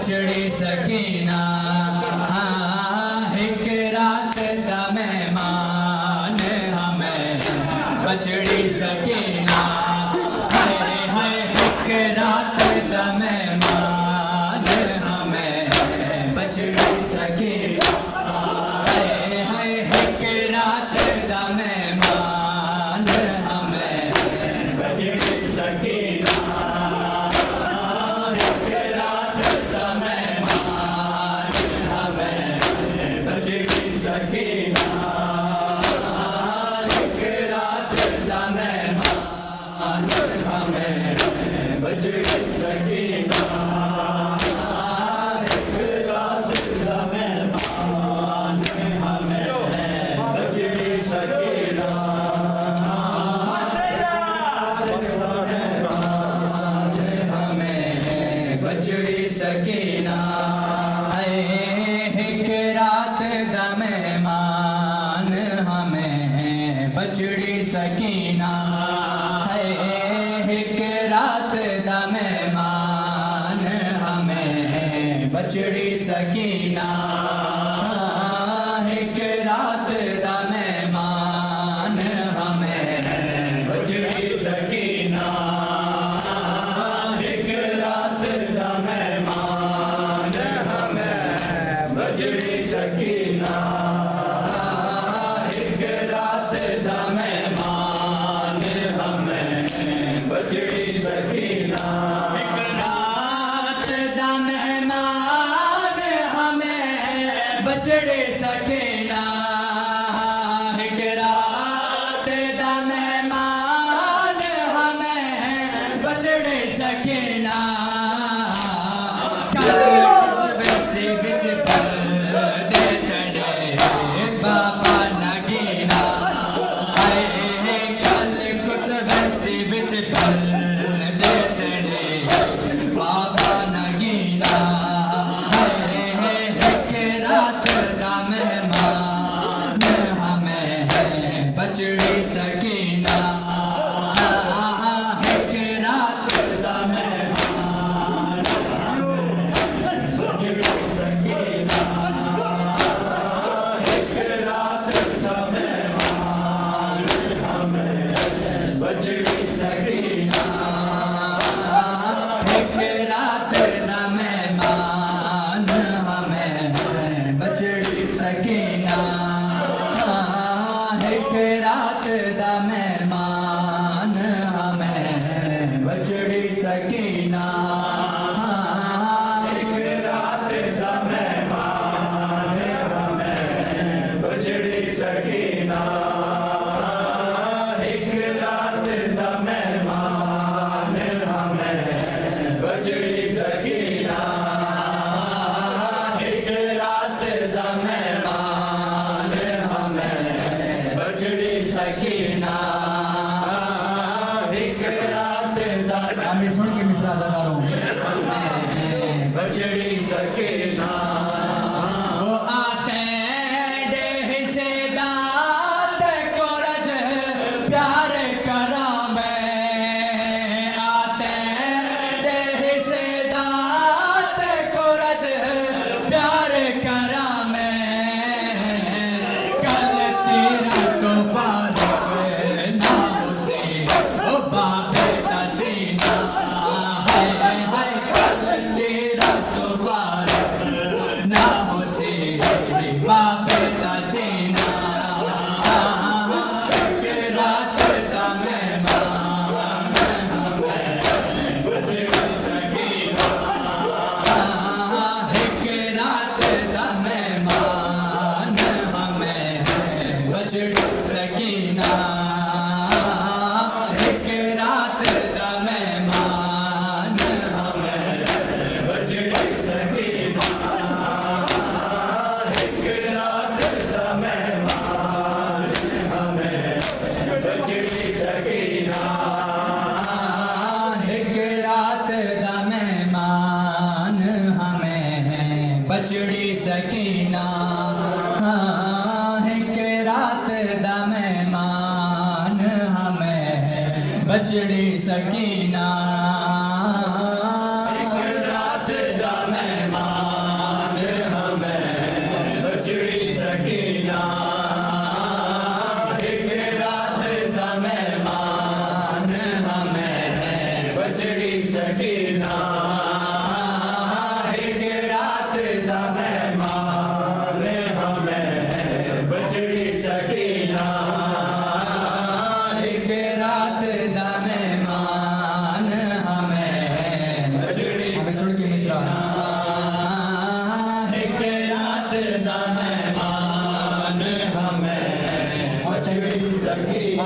बचड़ी सकीना एक रात दा मेहमान हमें बचड़ी सकीना हाय हाय एक रात दा मेहमान हमें बचड़ी सकीना हाय हाय एक रात दा मेहमान हमें बचड़ी सकीना बचड़ी सकीना एक रात दा मेहमान हमें बचड़ी सकीना एक रात दा मेहमान हमें बचड़ी सकीना एक रात दा मेहमान हमें बचड़ी सकीना बचड़ी सकीना एक रात दा मेहमान हमें बचड़ी सकीना एक रात दा मेहमान हमें बचड़ी सकीना एक रात दा मेहमान हमें बचड़ी सकीना बचड़ी सकीना एक रात दा मेहमान बचड़ी सकीना एक रात दा मेहमान हमें बचड़ी सकीना एक रात दा मेहमान हमें बचड़ी सकीना एक रात दा मेहमान हमें बचड़ी सकीना एक रात दा मेहमान हमें बचड़ी सकीना एक रात दा मेहमान हमें बचड़ी सकीना एक रात दा मेहमान हमें बचड़ी सकीना एक रात दा मैं सुन के मिसरा अदा करूं बचड़ी सकीना वो आते देह से दात को रज प्यार करा मैं आते देह से दात को रज प्यार करा मैं कल तेरा तो पार नाम से ओ बाप सीना हाय हाय कल तेरा तो पार सकीना एक रात दा मेहमान हमें बजड़ी सकीना एक रात दा मेहमान हमें हमें सुन के मिश्रा एक रात दा मेहमान हमें बजड़ी सकीना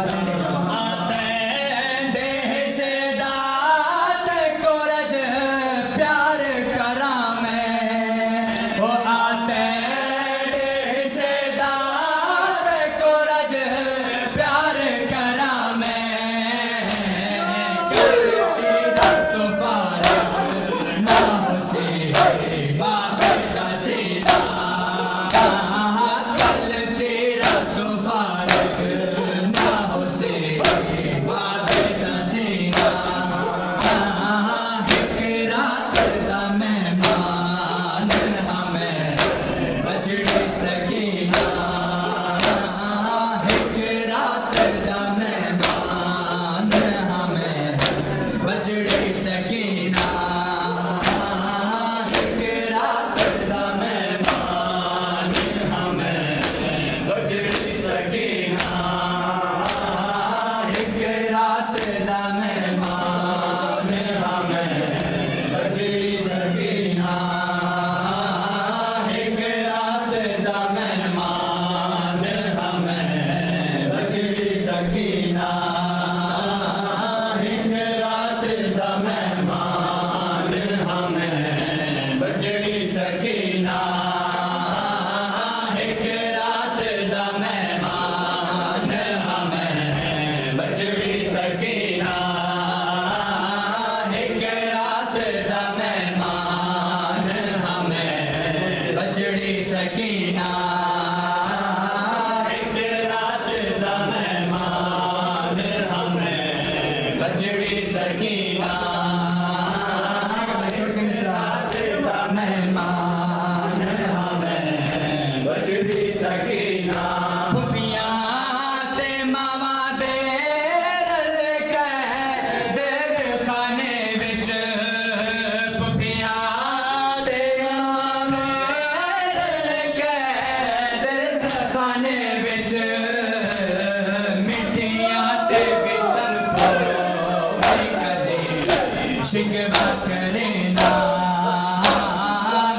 शिकवा करे ना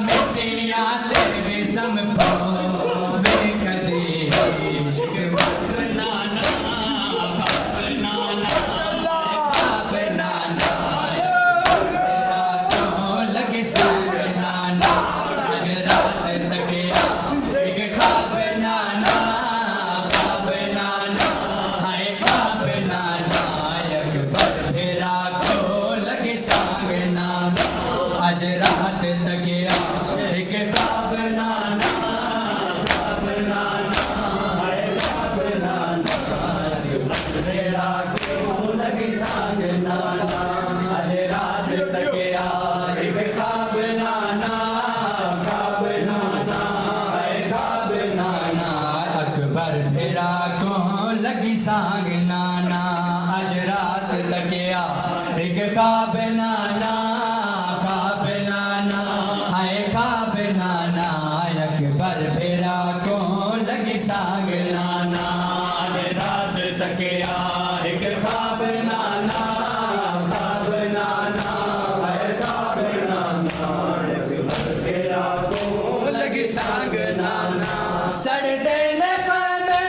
मिट्टियां तेरे सम पावे कदे शिकवा करना ना खापना ना खापना ना तेरा क्यों लगे सागना ना आज रात तक एक खापना ना खापना ना हाय खापना ना अकबर तेरा आज रात तक एक काबना तेरा क्यों लगी सांगना आज रात तक एक काबना अकबर तेरा क्यों लगी सांगना आज रात तक एक काबना अकबर फेरा को लगी सांगना रात तक एक खाब नाना फेरा को लगी सांगना सड़दे ने खाने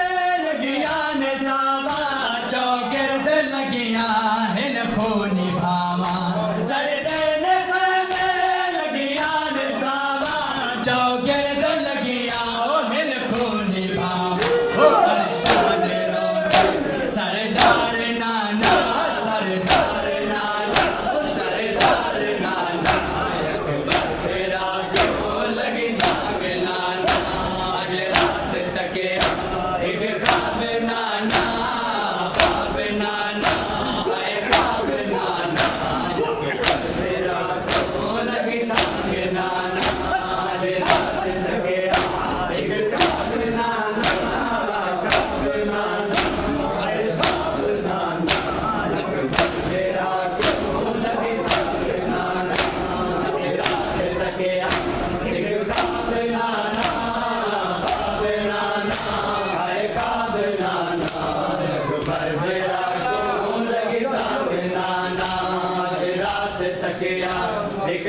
लगिया ने सावा चौगिर्द लगिया हिल खूनी भावा सड़दे ने खाने लगिया ने सावा चौगिर्द सकिया एक